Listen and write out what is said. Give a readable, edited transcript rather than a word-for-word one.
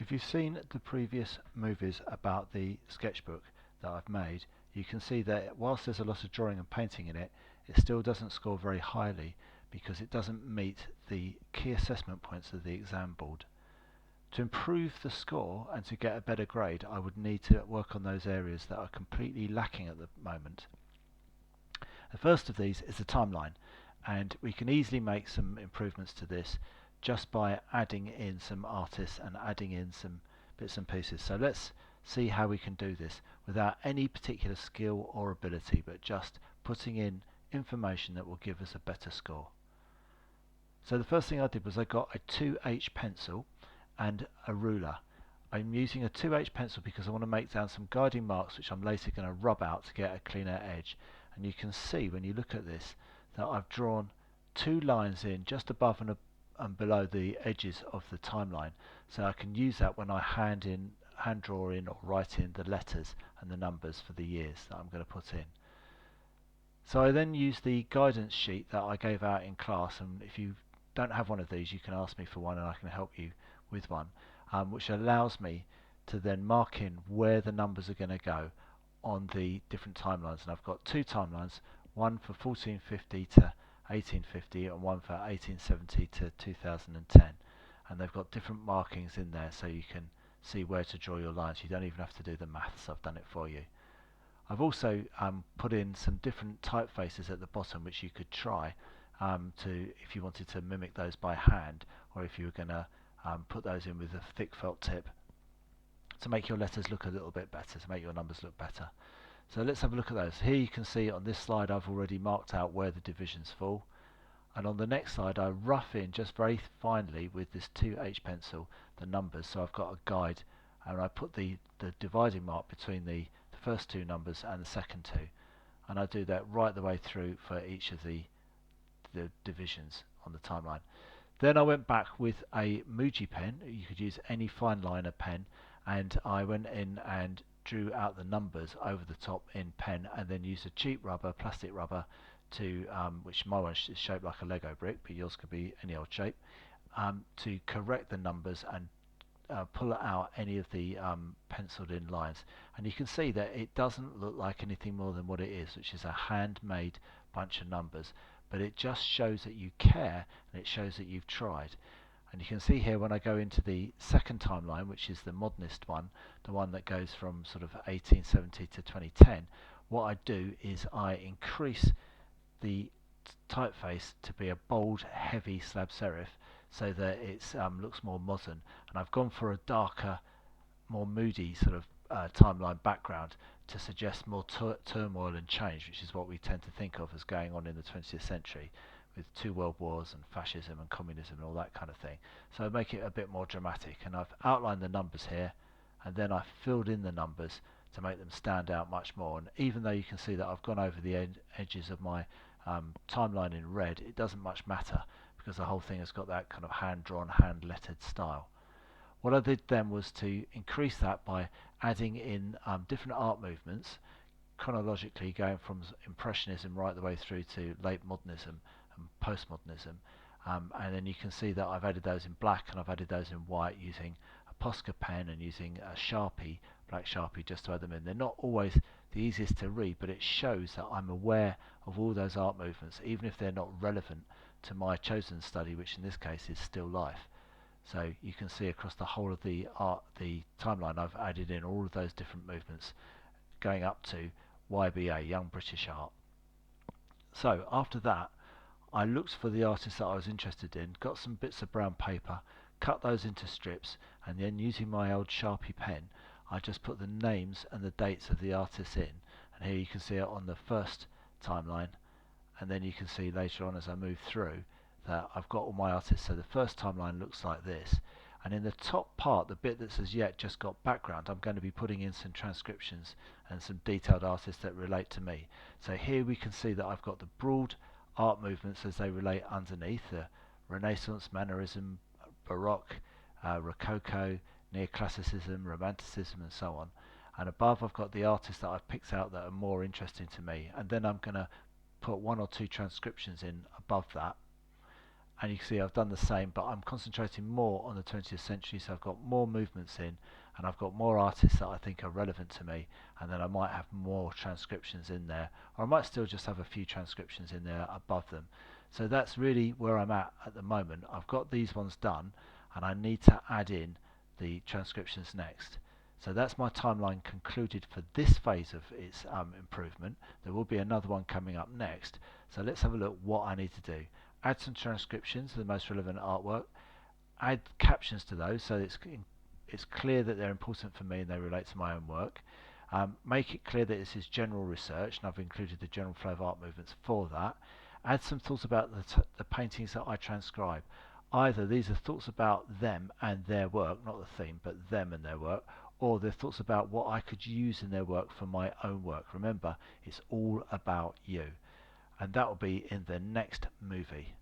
If you've seen the previous movies about the sketchbook that I've made, you can see that whilst there's a lot of drawing and painting in it, it still doesn't score very highly because it doesn't meet the key assessment points of the exam board. To improve the score and to get a better grade, I would need to work on those areas that are completely lacking at the moment. The first of these is the timeline, and we can easily make some improvements to this just by adding in some artists and adding in some bits and pieces. So let's see how we can do this without any particular skill or ability, but just putting in information that will give us a better score. So the first thing I did was I got a 2H pencil and a ruler. I'm using a 2H pencil because I want to make down some guiding marks which I'm later going to rub out to get a cleaner edge. And you can see when you look at this that I've drawn two lines in just above and below the edges of the timeline, so I can use that when I hand draw in or write in the letters and the numbers for the years that I'm going to put in. So I then use the guidance sheet that I gave out in class, and if you don't have one of these you can ask me for one and I can help you with one, which allows me to then mark in where the numbers are going to go on the different timelines. And I've got two timelines, one for 1450 to 1850 and one for 1870 to 2010, and they've got different markings in there so you can see where to draw your lines. You don't even have to do the maths, I've done it for you. I've also put in some different typefaces at the bottom which you could try if you wanted to mimic those by hand, or if you were going to put those in with a thick felt tip to make your letters look a little bit better, to make your numbers look better. So let's have a look at those. Here you can see on this slide I've already marked out where the divisions fall, and on the next slide I rough in just very finely with this 2H pencil the numbers, so I've got a guide, and I put the dividing mark between the first two numbers and the second two, and I do that right the way through for each of the divisions on the timeline. Then I went back with a Muji pen. You could use any fine liner pen, and I went in and drew out the numbers over the top in pen, and then used a cheap rubber, plastic rubber, to which my one is shaped like a Lego brick, but yours could be any old shape, to correct the numbers and pull out any of the penciled in lines. And you can see that it doesn't look like anything more than what it is, which is a handmade bunch of numbers, but it just shows that you care and it shows that you've tried. And you can see here when I go into the second timeline, which is the modernist one, the one that goes from sort of 1870 to 2010, what I do is I increase the typeface to be a bold, heavy slab serif so that it looks more modern, and I've gone for a darker, more moody sort of timeline background to suggest more turmoil and change, which is what we tend to think of as going on in the 20th century with two world wars and fascism and communism and all that kind of thing. So I make it a bit more dramatic, and I've outlined the numbers here, and then I've filled in the numbers to make them stand out much more. And even though you can see that I've gone over the edges of my timeline in red, it doesn't much matter because the whole thing has got that kind of hand-drawn, hand-lettered style. What I did then was to increase that by adding in different art movements, chronologically going from Impressionism right the way through to late modernism and postmodernism, and then you can see that I've added those in black and I've added those in white using a posca pen and using a Sharpie, black Sharpie, just to add them in. They're not always the easiest to read, but it shows that I'm aware of all those art movements, even if they're not relevant to my chosen study, which in this case is still life. So you can see across the whole of the timeline I've added in all of those different movements going up to YBA, Young British Art. So after that I looked for the artists that I was interested in, got some bits of brown paper, cut those into strips, and then using my old Sharpie pen I just put the names and the dates of the artists in, and here you can see it on the first timeline, and then you can see later on as I move through that I've got all my artists. So the first timeline looks like this, and in the top part, the bit that's as yet just got background, I'm going to be putting in some transcriptions and some detailed artists that relate to me. So here we can see that I've got the broad art movements as they relate underneath: the Renaissance, Mannerism, Baroque, Rococo, Neoclassicism, Romanticism, and so on. And above I've got the artists that I've picked out that are more interesting to me, and then I'm going to put one or two transcriptions in above that, and you can see I've done the same, but I'm concentrating more on the 20th century, so I've got more movements in, and I've got more artists that I think are relevant to me, and then I might have more transcriptions in there, or I might still just have a few transcriptions in there above them. So that's really where I'm at the moment. I've got these ones done, and I need to add in the transcriptions next. So that's my timeline concluded for this phase of its improvement. There will be another one coming up next. So let's have a look what I need to do. Add some transcriptions to the most relevant artwork. Add captions to those so it's clear that they're important for me and they relate to my own work. Make it clear that this is general research, and I've included the general flow of art movements for that. Add some thoughts about the paintings that I transcribe. Either these are thoughts about them and their work, not the theme, but them and their work, or they're thoughts about what I could use in their work for my own work. Remember, it's all about you. And that will be in the next movie.